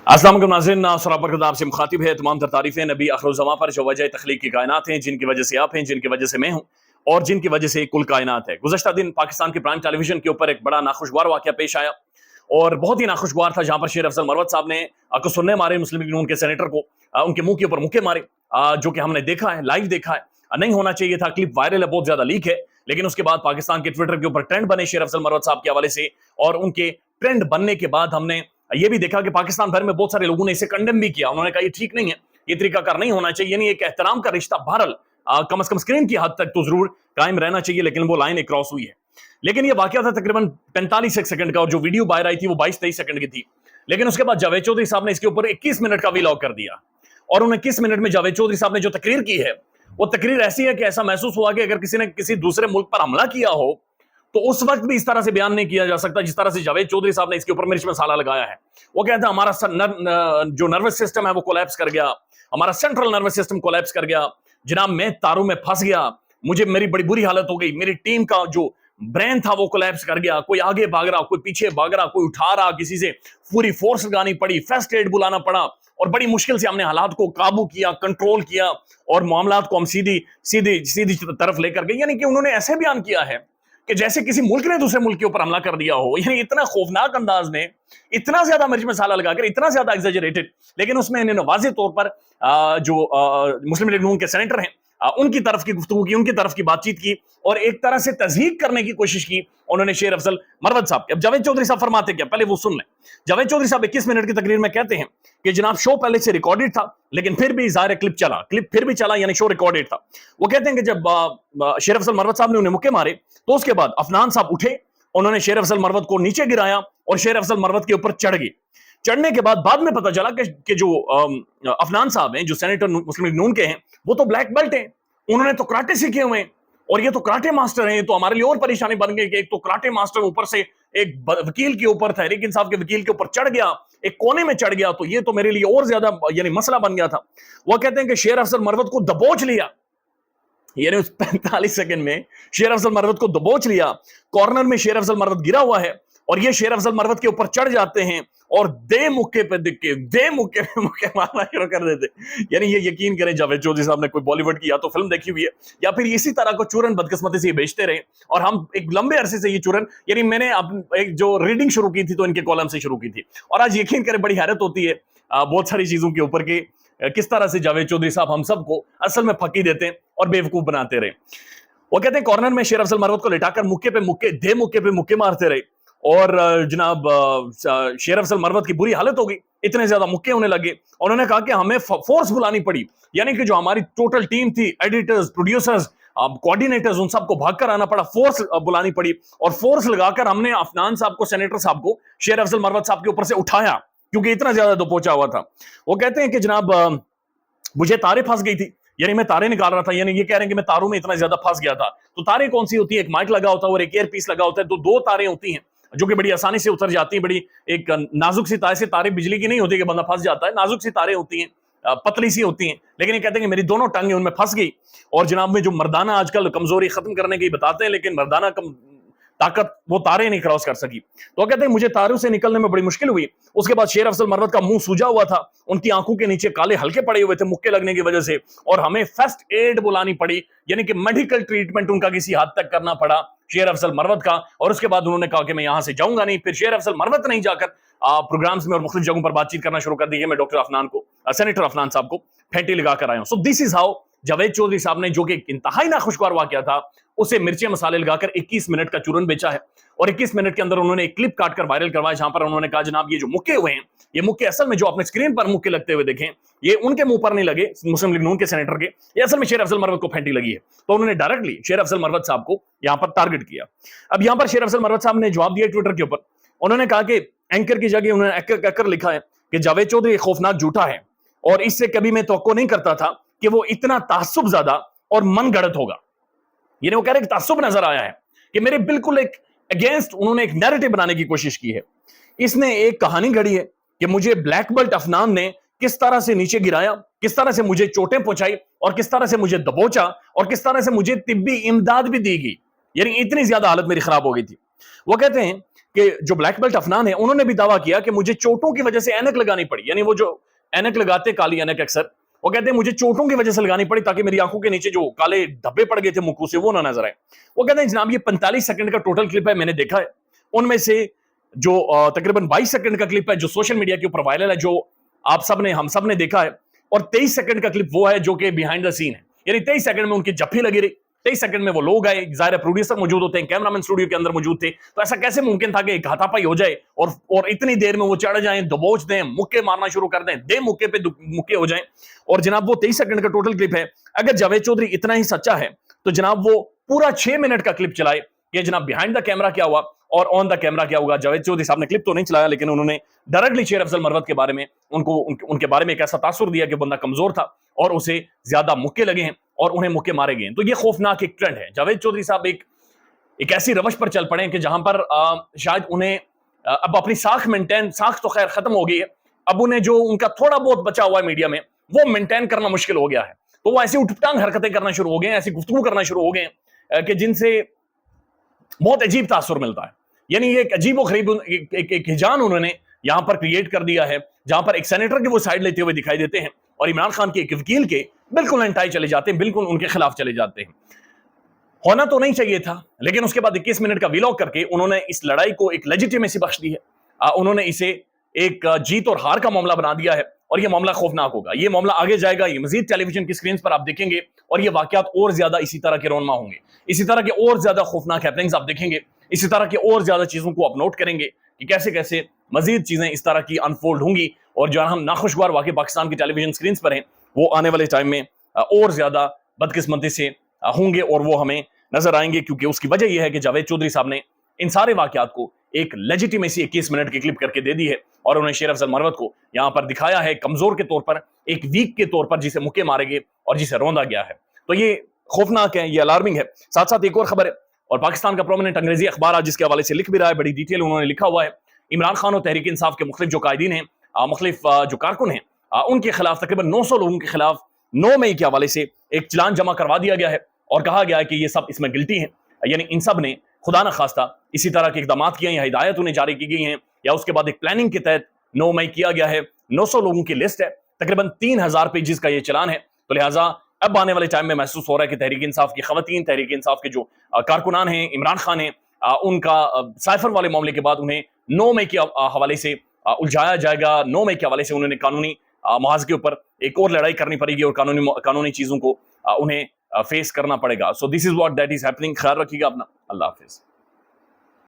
अस्सलाम वालेकुम नाज़रीन, सरापर आपसे मुखातिब है तमाम तर तारीफ़ें नबी आखिरुज़्ज़मा पर जो वजह तख्लीक की कायनात हैं, जिनकी वजह से आप हैं, जिनकी वजह से मैं हूँ और जिनकी वजह से कुल कायनात है। गुज़श्ता दिन पाकिस्तान के प्राइम टेलीविजन के ऊपर एक बड़ा नाखुशगवार वाक़या पेश आया और बहुत ही नाखुशगवार था, जहाँ पर शेर अफजल मरवत साहब ने कसुन्ने मारे मुस्लिम लीग नून के सेनेटर को, उनके मुंह के ऊपर मुक्के मारे, जो कि हमने देखा है, लाइव देखा है। नहीं होना चाहिए था, क्लिप वायरल है, बहुत ज्यादा लीक है, लेकिन उसके बाद पाकिस्तान के ट्विटर के ऊपर ट्रेंड बने शेर अफजल मरवत साहब के हवाले से, और उनके ट्रेंड बनने के बाद हमने ये भी देखा कि पाकिस्तान भर में बहुत सारे लोगों ने इसे कंडेम भी किया। उन्होंने कहा ये ठीक नहीं है, ये तरीकाकार नहीं होना चाहिए, यानी एक एहतराम का रिश्ता बहरल कम से कम स्क्रीन की हद तक तो जरूर कायम रहना चाहिए, लेकिन वो लाइन क्रॉस हुई है। लेकिन ये वाकया था तकरीबन 45 सेकंड का, और जो वीडियो बाहर आई थी वो 22-23 सेकंड की थी। लेकिन उसके बाद जावेद चौधरी साहब ने इसके ऊपर 21 मिनट का वीलॉग कर दिया, और उन 21 मिनट में जावेद चौधरी साहब ने जो तकरीर की है, वो तकरीर ऐसी है कि ऐसा महसूस हुआ कि अगर किसी ने किसी दूसरे मुल्क पर हमला किया हो तो उस वक्त भी इस तरह से बयान नहीं किया जा सकता जिस तरह से जावेद चौधरी साहब ने इसके ऊपर मिर्च मसाला लगाया है। वो कहते हैं हमारा जो नर्वस सिस्टम है वो कोलैप्स कर गया, हमारा सेंट्रल नर्वस सिस्टम कोलैप्स कर गया जनाब, मैं तारों में फंस गया, मुझे मेरी बड़ी बुरी हालत हो गई, मेरी टीम का जो ब्रेन था वो कोलैप्स कर गया, कोई आगे भाग रहा, कोई पीछे भाग रहा, कोई उठा रहा, किसी से पूरी फोर्स लगानी पड़ी, फर्स्ट एड बुलाना पड़ा, और बड़ी मुश्किल से हमने हालात को काबू किया, कंट्रोल किया, और मामलात को हम सीधी सीधी सीधी तरफ लेकर गए। यानी कि उन्होंने ऐसे बयान किया है कि जैसे किसी मुल्क ने दूसरे मुल्क के ऊपर हमला कर दिया हो, यानी इतना खौफनाक अंदाज में, इतना ज्यादा मिर्च मसाला लगाकर, इतना ज्यादा एग्जैजरेटेड। लेकिन उसमें इन्होंने वाज़ेह तौर पर जो मुस्लिम लीग नून के सेनेटर हैं उनकी तरफ की गुफ्तगू की, उनकी तरफ की बातचीत की, और एक तरह से तज़हीक करने की कोशिश की उन्होंने शेर अफजल मरवत साहब की। अब जावेद चौधरी साहब फरमाते क्या, पहले वो सुन लें। जावेद चौधरी साहब 21 मिनट की तकरीर में कहते हैं कि जनाब शो पहले से रिकॉर्डेड था, लेकिन फिर भी ज़ाहिर क्लिप फिर भी चला, यानी शो रिकॉर्डेड था। वो कहते हैं कि जब शेर अफजल मरवत साहब ने उन्हें मुक्के मारे तो उसके बाद अफनान साहब उठे, उन्होंने शेर अफजल मरवत को नीचे गिराया और शेर अफजल मरवत के ऊपर चढ़ गए। चढ़ने के बाद में पता चला कि जो अफनान साहब हैं, जो सेनेटर मुस्लिम लीग नून के हैं, वो तो ब्लैक बेल्ट हैं, उन्होंने तो कराटे सीखे हुए हैं, और ये तो कराटे मास्टर हैं। ये तो हमारे लिए और परेशानी बन गई कि एक तो कराटे मास्टर ऊपर से एक वकील के ऊपर, तहरीक इंसाफ के वकील के ऊपर चढ़ गया, एक कोने में चढ़ गया, तो ये तो मेरे लिए और ज्यादा यानी मसला बन गया था। वो कहते हैं कि शेर अफजल मरवत को दबोच लिया, यानी उस 45 सेकंड में शेर अफजल मरवत को दबोच लिया, कॉर्नर में शेर अफजल मरवत गिरा हुआ है, और ये शेर अफजल मरवत के ऊपर चढ़ जाते हैं और दे मुक्के पे मुक्के मारना शुरू कर देते। यानी ये यकीन करें, जावेद चौधरी साहब ने कोई बॉलीवुड की या तो फिल्म देखी हुई है, या फिर इसी तरह को चूरन बदकिस्मती से बेचते रहे, और हम एक लंबे अरसे से ये चूरन, यानी मैंने अब एक जो रीडिंग शुरू की थी तो इनके कॉलम से शुरू की थी, और आज यकीन करें बड़ी हैरत होती है बहुत सारी चीजों के ऊपर के किस तरह से जावेद चौधरी साहब हम सबको असल में फकी देते हैं और बेवकूफ बनाते रहे। वो कहते हैं कॉर्नर में शेर अफजल मरवत को लिटाकर मुक्के पे मुक्के मारते रहे, और जनाब शेर अफजल मरवत की बुरी हालत हो गई, इतने ज्यादा मुक्के होने लगे। उन्होंने कहा कि हमें फोर्स बुलानी पड़ी, यानी कि जो हमारी टोटल टीम थी, एडिटर्स, प्रोड्यूसर्स, कोऑर्डिनेटर्स, उन सबको भागकर आना पड़ा, फोर्स बुलानी पड़ी, और फोर्स लगाकर हमने अफनान साहब को, सेनेटर साहब को, शेर अफजल मरवत साहब के ऊपर से उठाया, क्योंकि इतना ज्यादा दबोचा हुआ था। वो कहते हैं कि जनाब मुझे तारे फंस गई थी, यानी मैं तारे निकाल रहा था, यानी ये कह रहे हैं कि मैं तारों में इतना ज्यादा फंस गया था। तो तारे कौन सी होती है, एक माइक लगा होता है और एक ईयर पीस लगा होता है, तो दो तारे होती हैं जो कि बड़ी आसानी से उतर जाती है। बड़ी एक नाजुक सी तारे से, तारे बिजली की नहीं होती कि बंदा फंस जाता है, नाजुक सी तारे होती हैं, पतली सी होती हैं, लेकिन ये कहते हैं कि मेरी दोनों टांगें उनमें फंस गई, और जनाब में जो मर्दाना आजकल कमजोरी खत्म करने की बताते हैं, लेकिन मर्दाना ताकत वो तारे नहीं क्रॉस कर सकी। तो कहते हैं मुझे तारों से निकलने में बड़ी मुश्किल हुई। उसके बाद शेर अफजल मरवत का मुंह सूजा हुआ था, उनकी आंखों के नीचे काले हल्के पड़े हुए थे मुक्के लगने की वजह से, और हमें फर्स्ट एड बुलानी पड़ी, यानी कि मेडिकल ट्रीटमेंट उनका किसी हद तक करना पड़ा शेर अफजल मरवत का। और उसके बाद उन्होंने कहा कि मैं यहां से जाऊंगा नहीं। फिर शेर अफजल मरवत नहीं जाकर प्रोग्राम्स में और मुख्तलिफ जगहों पर बातचीत करना शुरू कर दी, मैं डॉक्टर अफनान को, सेनेटर अफनान साहब को फेंटी लगाकर आया हूं। So this is how Javed Chaudhry sahab ने, जो कि इंतहाई नाखुशगवार वाकया था, उसे मिर्चे मसाले लगाकर 21 मिनट का चूरन बेचा है, और 21 मिनट के अंदर उन्होंने एक क्लिप काटकर वायरल करवाया, जहां पर उन्होंने कहा जनाब ये जो मुक्के हुए हैं, ये मुक्के असल में जो आपने स्क्रीन पर मुक्के लगते हुए देखें, ये उनके मुंह पर नहीं लगे, मुस्लिम लीग नून के सेनेटर के, ये असल में शेर अफजल मरवत को फेंटी लगी है। तो उन्होंने डायरेक्टली शेर अफजल मरवत साहब को यहां पर टारगेट किया। अब यहां पर शेर अफजल मरवत साहब ने जवाब दिया ट्विटर के ऊपर, उन्होंने कहा कि एंकर की जगह उन्होंने एकर लिखा है कि जावेद चौधरी खौफनाक झूठा है, और इससे कभी मैं तवक्को नहीं करता था कि वो इतना तासुब ज्यादा और मन गढ़ंत होगा। यानी वो कह रहे हैं कि तासुब नजर आया है कि मेरे बिल्कुल एक अगेंस्ट उन्होंने एक नैरेटिव बनाने की कोशिश की है। इसने एक कहानी गढ़ी है कि मुझे ब्लैक बेल्ट अफनान ने किस तरह से नीचे गिराया, किस तरह से मुझे चोटें पहुंचाई, और किस तरह से मुझे दबोचा, और किस तरह से मुझे तिब्बी इमदाद भी दी गई। यानी इतनी ज्यादा हालत मेरी खराब हो गई थी। وہ کہتے ہیں کہ جو بلیک بیلٹ افنان ہے انہوں نے بھی دعویٰ کیا کہ مجھے چوٹوں کی وجہ سے اینک لگانی پڑی، یعنی وہ جو اینک لگاتے کالی اینک اکثر، وہ کہتے ہیں مجھے چوٹوں کی وجہ سے لگانی پڑی تاکہ میری آنکھوں کے نیچے جو کالے دھبے پڑ گئے تھے مکو سے وہ نہ نظر آئے۔ وہ کہتے ہیں جناب یہ 45 سیکنڈ کا ٹوٹل کلپ ہے، میں نے دیکھا ہے، ان میں سے جو تقریباً 22 سیکنڈ کا کلپ ہے جو سوشل میڈیا کے اوپر وائرل ہے، جو آپ سب نے ہم سب نے دیکھا ہے، اور 23 سیکنڈ کا کلپ وہ ہے جو کہ بیہائنڈ دا سین ہے، یعنی 23 سیکنڈ میں ان کی جپھی لگی رہی، 23 سیکنڈ میں وہ لوگ آئے، ظاہر ہے پروڈیوسر موجود ہوتے ہیں، کیمرامین اسٹوڈیو کے اندر موجود تھے، تو ایسا کیسے ممکن تھا کہ ایک ہاتھا پائی ہو جائے اور اتنی دیر میں وہ چڑھ جائیں، دبوچ دیں، مکے مارنا شروع کر دیں، دے مکے پہ مکے ہو جائیں۔ اور جناب وہ 23 سیکنڈ کا ٹوٹل کلپ ہے، اگر جاوید چودھری اتنا ہی سچا ہے تو جناب وہ پورا 6 منٹ کا کلپ چلائے کہ جناب بیہائنڈ دا کیمرہ کیا ہوا اور آن دا کیمرہ کیا ہوگا۔ جاوید چودھری صاحب نے کلپ تو نہیں چلایا، لیکن انہوں نے ڈائریکٹلی شیر افضل مروت کے بارے میں ان کے بارے میں ایک ایسا تاثر دیا کہ بندہ کمزور تھا اور اسے زیادہ مکے لگے ہیں اور انہیں مکے مارے گئے ہیں۔ تو یہ خوفناک ایک ٹرینڈ ہے۔ جاوید چودھری صاحب ایک ایسی روش پر چل پڑے کہ جہاں پر شاید انہیں اب اپنی ساکھ تو خیر ختم ہو گئی ہے، اب انہیں جو ان کا تھوڑا بہت بچا ہوا ہے میڈیا میں وہ مینٹین کرنا مشکل ہو گیا ہے، تو وہ ایسی اٹھ پٹانگ حرکتیں کرنا شروع ہو گئے ہیں، ایسی گفتگو کرنا شروع ہو گئے ہیں کہ جن سے بہت عجیب تاثر ملتا ہے۔ یعنی یہ ایک عجیب و غریب ایک ہجان انہوں نے یہاں پر کریٹ کر دیا ہے، جہاں پر ایک سینیٹر کی وہ سائیڈ لیتے ہوئے دکھائی دیتے ہیں اور عمران خان کے ایک وکیل کے بالکل انٹائی چلے جاتے ہیں، بالکل ان کے خلاف چلے جاتے ہیں۔ ہونا تو نہیں چاہیے تھا، لیکن اس کے بعد 21 منٹ کا ویلاگ کر کے انہوں نے اس لڑائی کو ایک لیجیٹیمیسی بخش دی ہے، انہوں نے اسے ایک جیت اور ہار کا معاملہ بنا دیا ہے، اور یہ معاملہ خوفناک ہوگا، یہ معاملہ آگے جائے گا، یہ مزید ٹیلی ویژن کی سکرینز پر آپ دیکھیں گے، اور یہ واقعات اور زیادہ اسی طرح کے رونما ہوں گے، اسی طرح کے اور زیادہ خوفناک ہیپننگز آپ دیکھیں گے، اسی طرح کے اور زیادہ چیزوں کو آپ نوٹ کریں گے کہ کیسے کیسے مزید چیزیں اس طرح کی انفولڈ ہوں گی، اور جو ہم ناخوشگوار واقع پاکستان کی ٹیلی ویژن سکرینز پر ہیں وہ آنے والے ٹائم میں اور زیادہ بدقسمتی سے ہوں گے اور وہ ہمیں نظر آئیں گے، کیونکہ اس کی وجہ یہ ہے کہ جاوید چودھری صاحب نے ان سارے واقعات کو ایک لیجیٹیمیسی 21 منٹ کی کلپ کر کے دے دی ہے، اور انہیں شیر افضل مروت کو یہاں پر دکھایا ہے کمزور کے طور پر، ایک ویک کے طور پر جسے مکے مارے گئے اور جسے روندا گیا ہے۔ تو یہ خوفناک ہے، یہ الارمنگ ہے۔ ساتھ ساتھ ایک اور خبر ہے، اور پاکستان کا پرومیننٹ انگریزی اخبار آج جس کے حوالے سے لکھ بھی رہا ہے، بڑی ڈیٹیل انہوں نے لکھا ہوا ہے، عمران خان اور تحریک انصاف کے مختلف جو قائدین ہیں، مختلف جو کارکن ہیں، ان کے خلاف تقریباً 900 لوگوں کے خلاف 9 مئی کے حوالے سے ایک چلان جمع کروا دیا گیا ہے، اور کہا گیا ہے کہ یہ سب اس میں گلٹی ہیں، یعنی ان سب نے خدا نہ خواستہ اسی طرح کے اقدامات کیے ہیں یا ہدایت انہیں جاری کی گئی ہیں، یا اس کے بعد ایک پلاننگ کے تحت 9 مئی کیا گیا ہے۔ 900 لوگوں کی لسٹ ہے، تقریباً 3000 پیجز کا یہ چلان ہے، تو لہٰذا اب آنے والے ٹائم میں محسوس ہو رہا ہے کہ تحریک انصاف کی خواتین، تحریک انصاف کے جو کارکنان ہیں، عمران خان ہیں، ان کا سائفر والے معاملے کے بعد انہیں 9 مئی کے حوالے سے الجھایا جائے گا۔ 9 مئی کے حوالے سے انہوں نے قانونی محاذ کے اوپر ایک اور لڑائی کرنی پڑے گی، اور قانونی چیزوں کو انہیں فیس کرنا پڑے گا۔ So this is what that is happening. خیال رکھیے گا اپنا، اللہ حافظ۔